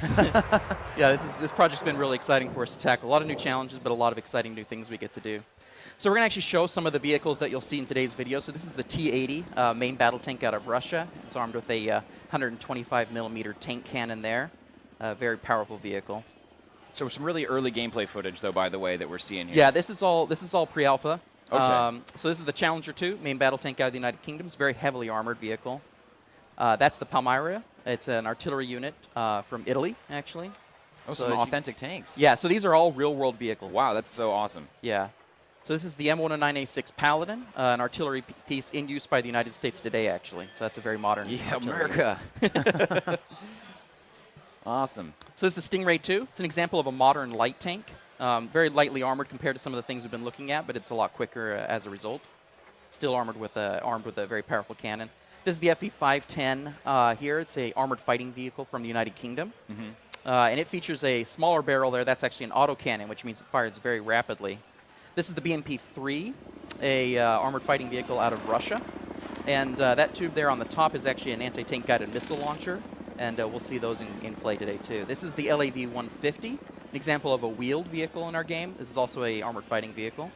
weeks. Yeah, this project's been really exciting for us to tackle. A lot of new challenges, but a lot of exciting new things we get to do. So we're going to actually show some of the vehicles that you'll see in today's video. So this is the T-80 main battle tank out of Russia. It's armed with a 125 millimeter tank cannon there. Very powerful vehicle. So some really early gameplay footage, though, by the way, that we're seeing here. Yeah, this is all pre-alpha. Okay. So this is the Challenger 2 main battle tank out of the United Kingdom. It's a very heavily armored vehicle. That's the Palmyra. It's an artillery unit from Italy, actually. Oh, so some authentic tanks. Yeah, so these are all real-world vehicles. Wow, that's so awesome. Yeah. So this is the M109A6 Paladin, an artillery piece in use by the United States today, actually. So that's a very modern America. Awesome. So this is the Stingray 2. It's an example of a modern light tank. Very lightly armored compared to some of the things we've been looking at, but it's a lot quicker as a result. Still armed with a very powerful cannon. This is the FE510 here. It's a armored fighting vehicle from the United Kingdom. And it features a smaller barrel there. That's actually an autocannon, which means it fires very rapidly. This is the BMP-3, a armored fighting vehicle out of Russia. And that tube there on the top is actually an anti-tank guided missile launcher. And we'll see those in play today, too. This is the LAV-150, an example of a wheeled vehicle in our game. This is also a armored fighting vehicle.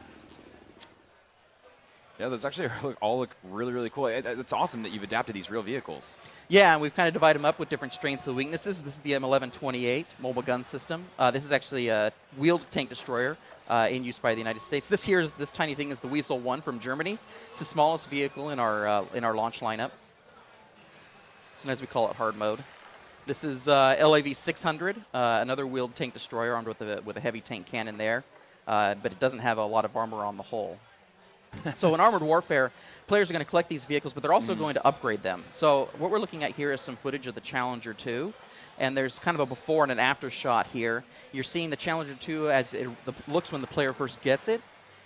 Yeah, those actually all look really, really cool. It's awesome that you've adapted these real vehicles. Yeah, and we've kind of divided them up with different strengths and weaknesses. This is the M1128 mobile gun system. This is actually a wheeled tank destroyer in use by the United States. This tiny thing is the Weasel 1 from Germany. It's the smallest vehicle in our launch lineup. Sometimes we call it hard mode. This is LAV-600, another wheeled tank destroyer armed with a heavy tank cannon there, but it doesn't have a lot of armor on the hull. So in Armored Warfare, players are going to collect these vehicles, but they're also going to upgrade them. So what we're looking at here is some footage of the Challenger 2, and there's kind of a before and an after shot here. You're seeing the Challenger 2 as it looks when the player first gets it,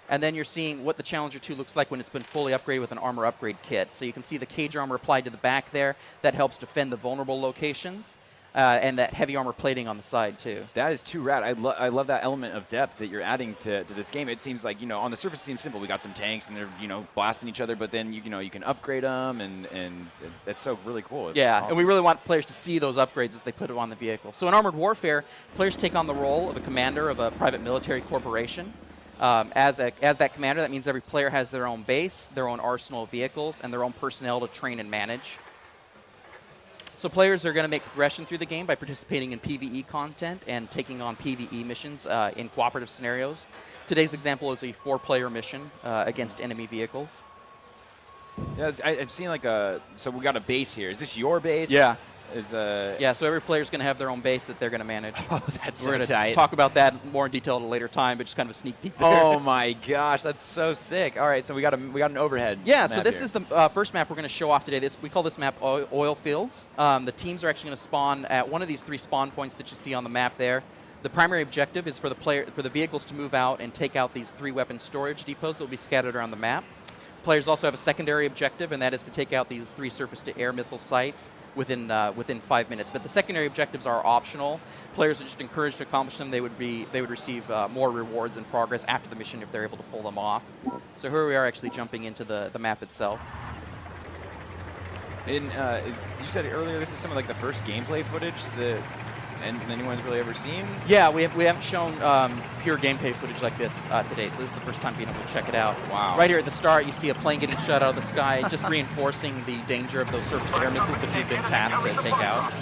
and then you're seeing what the Challenger 2 looks like when it's been fully upgraded with an armor upgrade kit. So you can see the cage armor applied to the back there. That helps defend the vulnerable locations. And that heavy armor plating on the side, too. That is too rad. I love that element of depth that you're adding to this game. It seems like, on the surface it seems simple. We got some tanks, and they're, blasting each other, but then, you can upgrade them, and that's so really cool. It's awesome. And we really want players to see those upgrades as they put them on the vehicle. So in Armored Warfare, players take on the role of a commander of a private military corporation. As that commander, that means every player has their own base, their own arsenal of vehicles, and their own personnel to train and manage. So players are going to make progression through the game by participating in PvE content and taking on PvE missions in cooperative scenarios. Today's example is a 4-player mission against enemy vehicles. Yeah, I've seen so we got a base here. Is this your base? Yeah. Yeah, so every player's going to have their own base that they're going to manage. Oh, that's We're so going tight. to talk about that more in detail at a later time, but just kind of a sneak peek there. Oh my gosh, that's so sick. All right, so we got an overhead. Yeah, so map this here. is the first map we're going to show off today. We call this map Oil Fields. The teams are actually going to spawn at one of these 3 spawn points that you see on the map there. The primary objective is for the vehicles to move out and take out these 3 weapon storage depots that will be scattered around the map. Players also have a secondary objective, and that is to take out these 3 surface-to-air missile sites within 5 minutes. But the secondary objectives are optional. Players are just encouraged to accomplish them. They would receive more rewards and progress after the mission if they're able to pull them off. So here we are actually jumping into the map itself. You said earlier this is some of the first gameplay footage that anyone's really ever seen? Yeah, we haven't shown pure gameplay footage like this to date, so this is the first time being able to check it out. Wow. Right here at the start, you see a plane getting shot out of the sky, just reinforcing the danger of those surface-to-air missiles that you've been tasked to take out.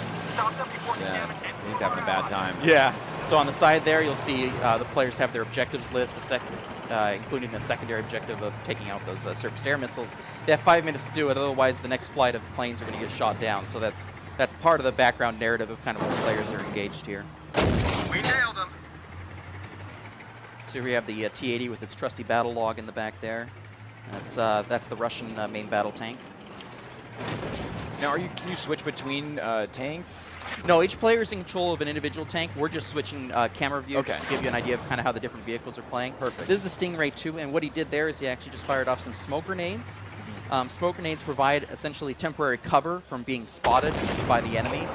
Yeah, he's having a bad time. Yeah. So on the side there, you'll see the players have their objectives list, including the secondary objective of taking out those surface-to-air missiles. They have 5 minutes to do it, otherwise the next flight of planes are going to get shot down. So that's part of the background narrative of kind of what players are engaged here. We nailed them. So here we have the T-80 with its trusty battle log in the back there. That's the Russian main battle tank. Now, can you switch between tanks? No, each player is in control of an individual tank. We're just switching camera view Okay. just to give you an idea of kind of how the different vehicles are playing. Perfect. This is the Stingray 2, and what he did there is he actually just fired off some smoke grenades. Smoke grenades provide essentially temporary cover from being spotted by the enemy,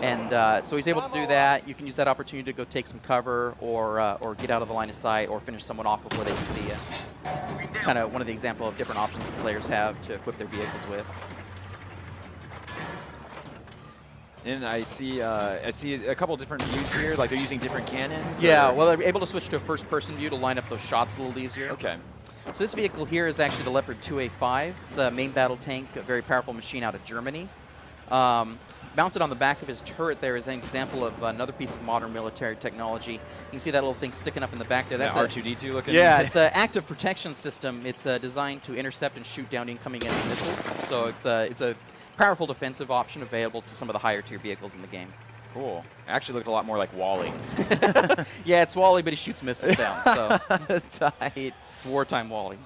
and so he's able to do that. You can use that opportunity to go take some cover or get out of the line of sight or finish someone off before they can see you. It's kind of one of the example of different options the players have to equip their vehicles with. And I see a couple different views here. Like they're using different cannons. Yeah, or- well, they're able to switch to a first-person view to line up those shots a little easier. Okay. So this vehicle here is actually the Leopard 2A5. It's a main battle tank, a very powerful machine out of Germany. Mounted on the back of his turret there is an example of another piece of modern military technology. You can see that little thing sticking up in the back there. That's That R2D2 looking. Yeah, it's an active protection system. It's designed to intercept and shoot down incoming enemy missiles. So it's a powerful defensive option available to some of the higher tier vehicles in the game. Cool. Actually looked a lot more like Wally. Yeah, it's Wally, but he shoots missiles down. So Tight. it's wartime Wally.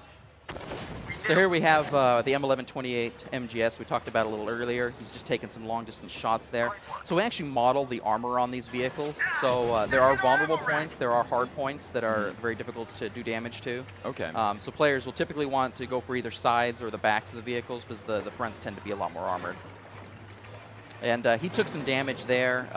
So here we have the M1128 MGS we talked about a little earlier. He's just taking some long-distance shots there. So we actually model the armor on these vehicles. So there are vulnerable points, there are hard points that are very difficult to do damage to. Okay. So players will typically want to go for either sides or the backs of the vehicles because the fronts tend to be a lot more armored. And he took some damage there,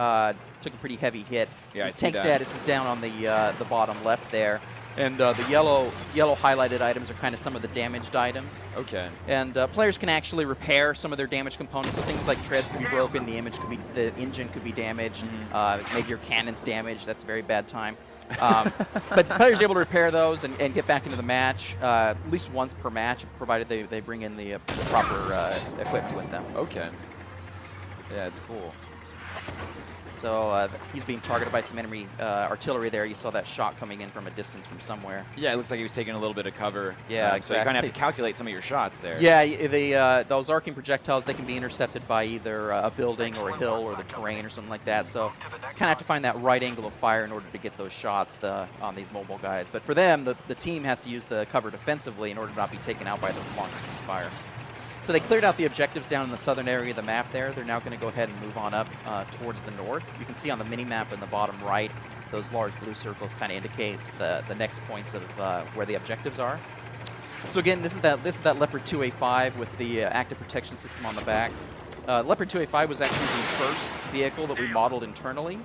took a pretty heavy hit. Yeah, I see Tank that. status is down on the bottom left there. And the yellow highlighted items are kind of some of the damaged items. Okay. And players can actually repair some of their damaged components. So things like treads can be broken, the engine could be damaged, maybe your cannon's damaged. That's a very bad time. But players are able to repair those and get back into the match at least once per match, provided they bring in the proper equipment with them. Okay. Yeah, it's cool. So he's being targeted by some enemy artillery there. You saw that shot coming in from a distance from somewhere. Yeah, it looks like he was taking a little bit of cover. Yeah, So you kind of have to exactly. calculate some of your shots there. Yeah, those arcing projectiles, they can be intercepted by either a building or a hill or the terrain or something like that. So kind of have to find that right angle of fire in order to get those shots on these mobile guys. But for them, the team has to use the cover defensively in order to not be taken out by the long distance fire. So they cleared out the objectives down in the southern area of the map there. They're now going to go ahead and move on up towards the north. You can see on the mini-map in the bottom right, those large blue circles kind of indicate the next points of where the objectives are. So again, this is that Leopard 2A5 with the active protection system on the back. Leopard 2A5 was actually the first vehicle that we modeled internally.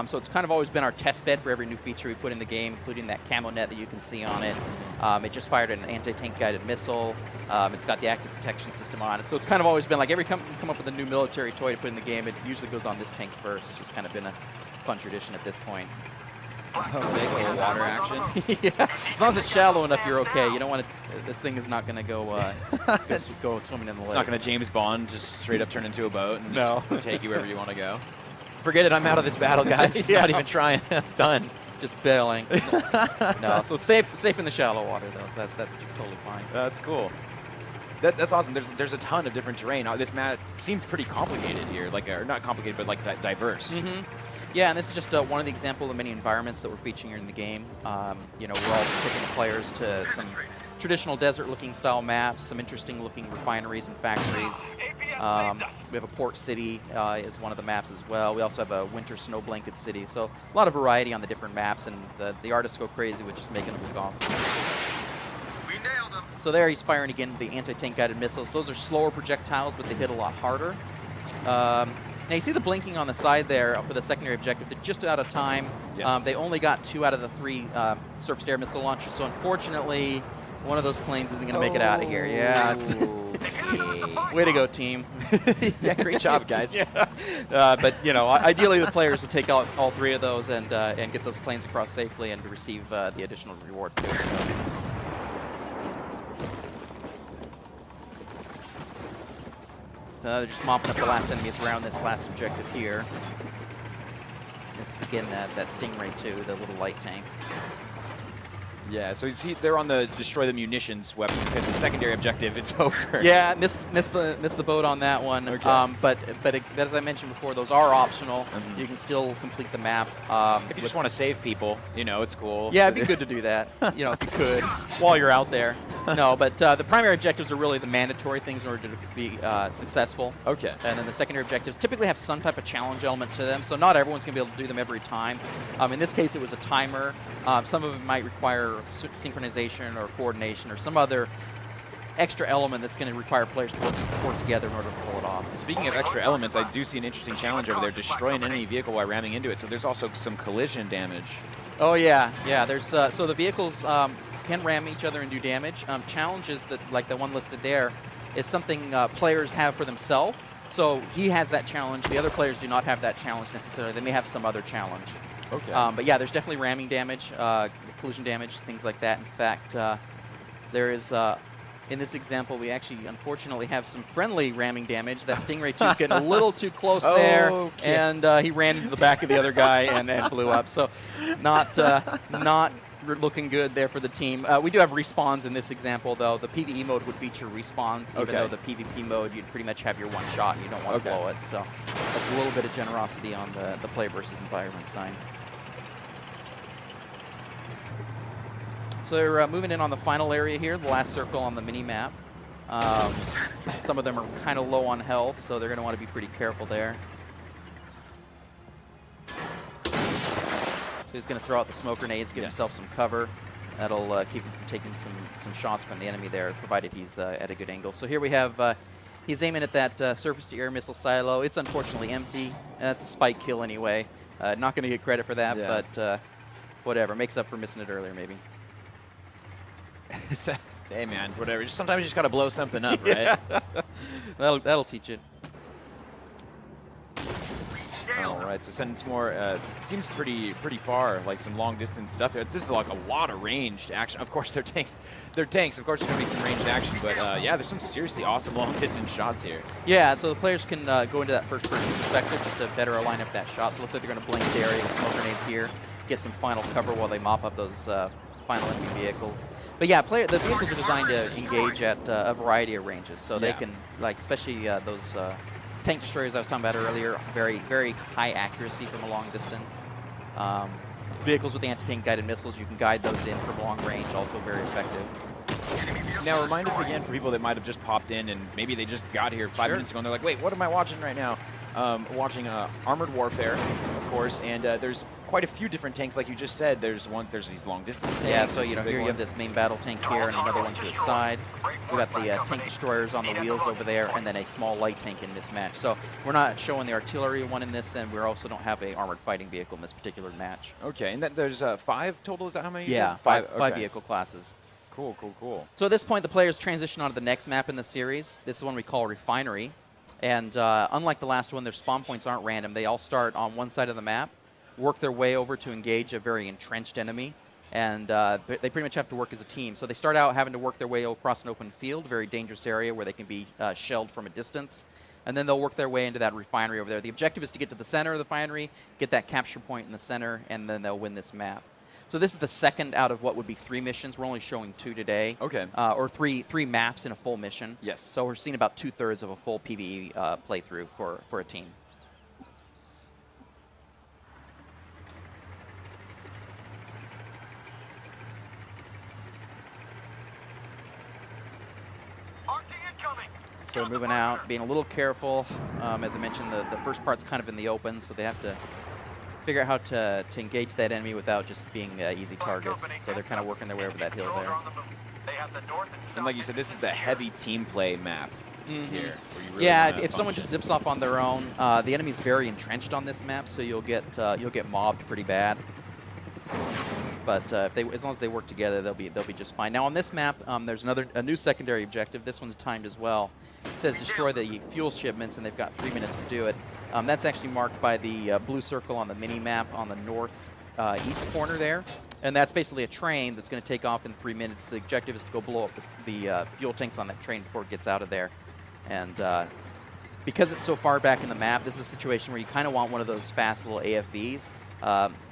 So it's kind of always been our test bed for every new feature we put in the game, including that camo net that you can see on it. It just fired an anti-tank guided missile. It's got the active protection system on it. So it's kind of always been like every company come up with a new military toy to put in the game, it usually goes on this tank first. It's just kind of been a fun tradition at this point. Oh, sick, a little water action. Yeah, as long as it's shallow enough, you're okay. You don't want to. This thing is not going to go go swimming in the lake. It's not going to James Bond just straight up turn into a boat and No. just take you wherever you want to go. Forget it, I'm out of this battle, guys. Yeah. Not even trying. I'm done. Just bailing. No, so it's safe in the shallow water though. So that's totally fine. That's cool. That's awesome. There's a ton of different terrain. This map seems pretty complicated here, like or not complicated, but like diverse. Mm-hmm. Yeah, and this is just one of the examples of many environments that we're featuring in the game. You know, we're all taking the players to some traditional desert-looking style maps, some interesting-looking refineries and factories. We have a port city is one of the maps as well. We also have a winter snow blanket city. So a lot of variety on the different maps, and the artists go crazy with just making them look awesome. We nailed them. So there he's firing again the anti-tank guided missiles. Those are slower projectiles, but they hit a lot harder. Now you see the blinking on the side there for the secondary objective. They're just out of time. Yes. They only got 2 out of the 3 surface-to-air missile launchers, so unfortunately, one of those planes isn't going to make it out of here. Yeah, it's way to go, team. Yeah, great job, guys. Yeah. But you know, ideally the players would take out all 3 of those and get those planes across safely and to receive the additional reward too. They're just mopping up the last enemies around this last objective here. This again that Stingray 2, the little light tank. Yeah, so you see they're on the destroy the munitions weapon because the secondary objective, it's over. Yeah, missed the boat on that one. Okay. But as I mentioned before, those are optional. Mhm. You can still complete the map. If you just want to save people, you know, it's cool. Yeah, it'd be good to do that, you know, if you could, while you're out there. No, but the primary objectives are really the mandatory things in order to be successful. Okay. And then the secondary objectives typically have some type of challenge element to them, so not everyone's going to be able to do them every time. In this case, it was a timer. Some of them might require synchronization or coordination or some other extra element that's going to require players to work together in order to pull it off. Speaking of extra elements, I do see an interesting challenge over there, destroy an enemy vehicle while ramming into it. So there's also some collision damage. Oh yeah. There's so the vehicles can ram each other and do damage. Challenges that, like the one listed there, is something players have for themselves. So he has that challenge. The other players do not have that challenge necessarily. They may have some other challenge. Okay. But yeah, there's definitely ramming damage, collision damage, things like that. In fact, there is, in this example, we actually unfortunately have some friendly ramming damage. That Stingray 2 is getting a little too close there, Okay. and he ran into the back of the other guy and blew up. So not looking good there for the team. We do have respawns in this example, though. The PvE mode would feature respawns, even Okay. though the PvP mode, you'd pretty much have your one shot and you don't want to Okay. blow it. So that's a little bit of generosity on the play versus environment side. So they're moving in on the final area here, the last circle on the mini-map. Some of them are kind of low on health, so they're going to want to be pretty careful there. So he's going to throw out the smoke grenades, give himself some cover. That'll keep him from taking some shots from the enemy there, provided he's at a good angle. So here we have, he's aiming at that surface-to-air missile silo. It's unfortunately empty. That's a spike kill anyway. Not going to get credit for that, but whatever. Makes up for missing it earlier, maybe. Hey man, whatever. Just sometimes you just gotta blow something up, right? That'll teach it. All right, so sending some more. Seems pretty far, like some long distance stuff. This is like a lot of ranged action. Of course, they're tanks. They're tanks. Of course, there's gonna be some ranged action, but yeah, there's some seriously awesome long distance shots here. Yeah, so the players can go into that first person perspective just to better align up that shot. So it looks like they're gonna blink the area with smoke grenades here, get some final cover while they mop up those final enemy vehicles. But yeah, the vehicles are designed to engage at a variety of ranges, so they can, like, especially those tank destroyers I was talking about earlier, very, very high accuracy from a long distance. Vehicles with anti-tank guided missiles, you can guide those in from long range, also very effective. Now, remind us again for people that might have just popped in and maybe they just got here 5 minutes ago and they're like, wait, what am I watching right now? Watching Armored Warfare, of course, and there's quite a few different tanks, like you just said. There's these long distance tanks. Yeah, so you know, big here you have ones. this main battle tank here and another one to the side. We got the tank destroyers on the wheels over there, and then a small light tank in this match. So we're not showing the artillery one in this, and we also don't have a armored fighting vehicle in this particular match. Okay, and there's 5 total. Is that how many? you Yeah, said? five Okay. vehicle classes. Cool. So at this point, the players transition on to the next map in the series. This is one we call Refinery. And unlike the last one, their spawn points aren't random. They all start on one side of the map, work their way over to engage a very entrenched enemy, and they pretty much have to work as a team. So they start out having to work their way across an open field, a very dangerous area where they can be shelled from a distance. And then they'll work their way into that refinery over there. The objective is to get to the center of the refinery, get that capture point in the center, and then they'll win this map. So this is the second out of what would be 3 missions. We're only showing 2 today. Okay. Or three maps in a full mission. Yes. So we're seeing about 2/3 of a full PvE playthrough for a team. So we're moving out, being a little careful. As I mentioned, the first part's kind of in the open, so they have to figure out how to engage that enemy without just being easy targets. So they're kind of working their way over that hill there. And like you said, this is the heavy team play map here. Where you really Yeah, wanna if someone function. just zips off on their own, the enemy's very entrenched on this map, so you'll get mobbed pretty bad. But as long as they work together, they'll be just fine. Now on this map, there's a new secondary objective. This one's timed as well. It says destroy the fuel shipments, and they've got 3 minutes to do it. That's actually marked by the blue circle on the mini map on the north east corner there, and that's basically a train that's going to take off in 3 minutes. The objective is to go blow up the fuel tanks on that train before it gets out of there, and because it's so far back in the map, this is a situation where you kind of want one of those fast little AFVs.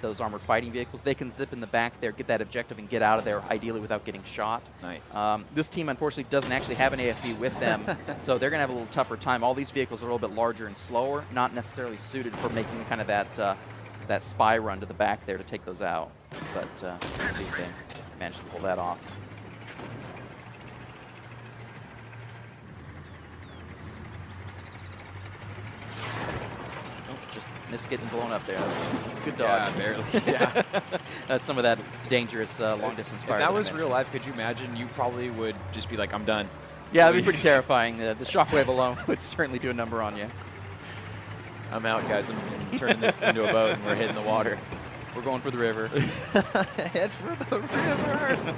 Those armored fighting vehicles, they can zip in the back there, get that objective, and get out of there, ideally without getting shot. Nice. This team, unfortunately, doesn't actually have an AFV with them, so they're going to have a little tougher time. All these vehicles are a little bit larger and slower, not necessarily suited for making kind of that spy run to the back there to take those out. But let's see if they manage to pull that off. Just missed getting blown up there. Good dodge. Yeah, barely. Yeah. That's some of that dangerous long-distance fire. If that I was mentioned. real life, could you imagine? You probably would just be like, I'm done. Yeah, it'd be pretty terrifying. The shockwave alone would certainly do a number on you. I'm out, guys. I'm turning this into a boat, and we're hitting the water. We're going for the river. Head for the river.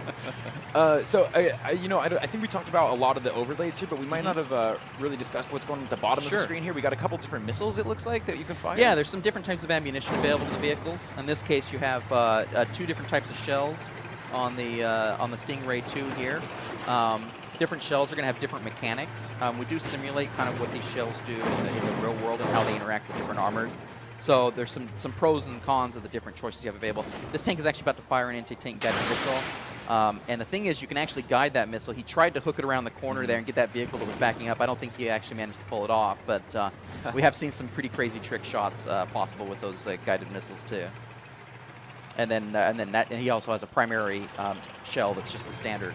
I think we talked about a lot of the overlays here, but we might not have really discussed what's going on at the bottom of the screen here. We got a couple different missiles, it looks like, that you can fire. Yeah, there's some different types of ammunition available to the vehicles. In this case, you have 2 different types of shells on the Stingray 2 here. Different shells are going to have different mechanics. We do simulate kind of what these shells do in the real world and how they interact with different armored. So there's some pros and cons of the different choices you have available. This tank is actually about to fire an anti-tank guided missile. And the thing is, you can actually guide that missile. He tried to hook it around the corner there and get that vehicle that was backing up. I don't think he actually managed to pull it off, but we have seen some pretty crazy trick shots possible with those guided missiles too. And then he also has a primary shell that's just the standard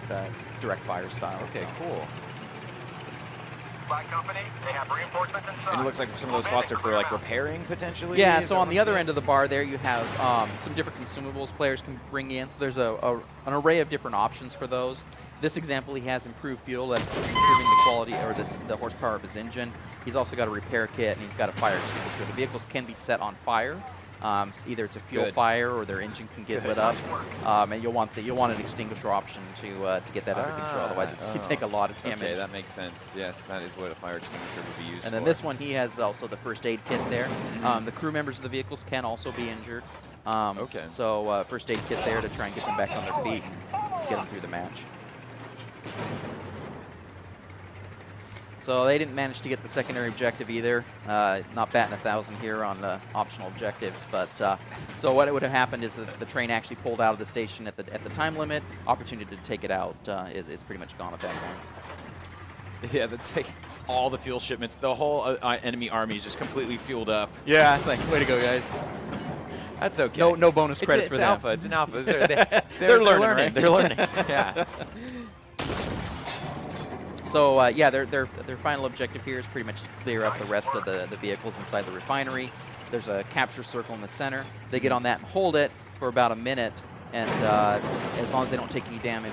direct fire style. Okay, cool. Flag company, they have reinforcements inside. And it looks like some of those slots are for like repairing potentially. Yeah, so on the other end of the bar there you have some different consumables players can bring in. So there's an array of different options for those. This example, he has improved fuel, that's improving the quality or the horsepower of his engine. He's also got a repair kit and he's got a fire extinguisher. The vehicles can be set on fire. Either it's a fuel fire or their engine can get lit up, and you'll want an extinguisher option to get that under control. Otherwise, you take a lot of damage. Okay, that makes sense. Yes, that is what a fire extinguisher would be used for. And then this one, he has also the first aid kit there. The crew members of the vehicles can also be injured. So first aid kit there to try and get them back on their feet and get them through the match. So they didn't manage to get the secondary objective either. Not batting 1,000 here on the optional objectives, but so what would have happened is that the train actually pulled out of the station at the time limit. Opportunity to take it out is pretty much gone at that point. Yeah, that's like all the fuel shipments. The whole enemy army is just completely fueled up. Yeah, it's like, way to go, guys. That's okay. No bonus credits for them. It's an alpha. They're learning, right? They're learning. Yeah. So yeah, their final objective here is pretty much to clear up the rest of the vehicles inside the refinery. There's a capture circle in the center. They get on that and hold it for about a minute, and as long as they don't take any damage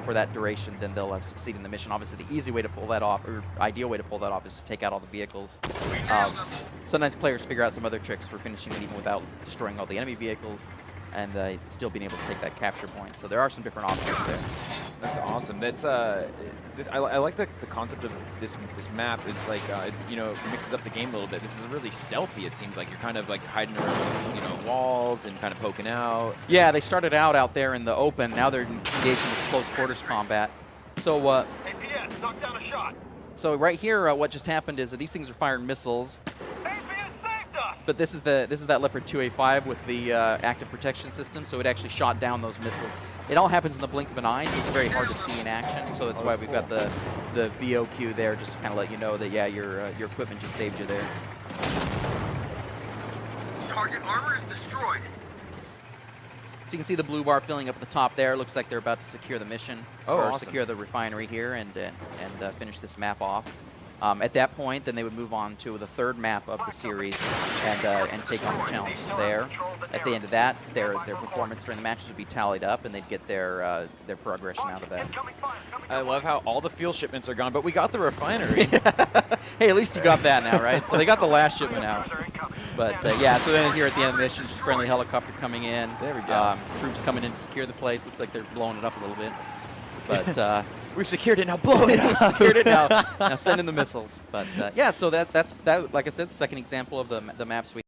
for that duration, then they'll succeed in the mission. Obviously, the easy way to pull that off, or ideal way to pull that off, is to take out all the vehicles. Sometimes players figure out some other tricks for finishing it even without destroying all the enemy vehicles, and still being able to take that capture point. So there are some different options there. That's awesome. That's I like the concept of this map. It's like it mixes up the game a little bit. This is really stealthy. It seems like you're kind of like hiding around walls and kind of poking out. Yeah, they started out there in the open. Now they're engaged in this close quarters combat. So APS, knock down a shot. So right here, what just happened is that these things are firing missiles. APS saved us. But this is that Leopard 2A5 with the active protection system, so it actually shot down those missiles. It all happens in the blink of an eye, so it's very hard to see in action. So that's why we've got the VOQ there, just to kind of let you know that yeah, your equipment just saved you there. Target armor is destroyed. So you can see the blue bar filling up at the top there. Looks like they're about to secure the mission, or awesome. secure the refinery here, and finish this map off. At that point, then they would move on to the third map of the series and take on the challenges there. At the end of that, their performance during the matches would be tallied up, and they'd get their progression out of that. I love how all the fuel shipments are gone, but we got the refinery. Hey, at least you got that now, right? So they got the last shipment out. But yeah, so then here at the end of the mission, just friendly helicopter coming in. There we go. Troops coming in to secure the place. Looks like they're blowing it up a little bit. But we've secured it now. Blow it up. Secured it now. Now send in the missiles. But yeah, so that's like I said, the second example of the maps we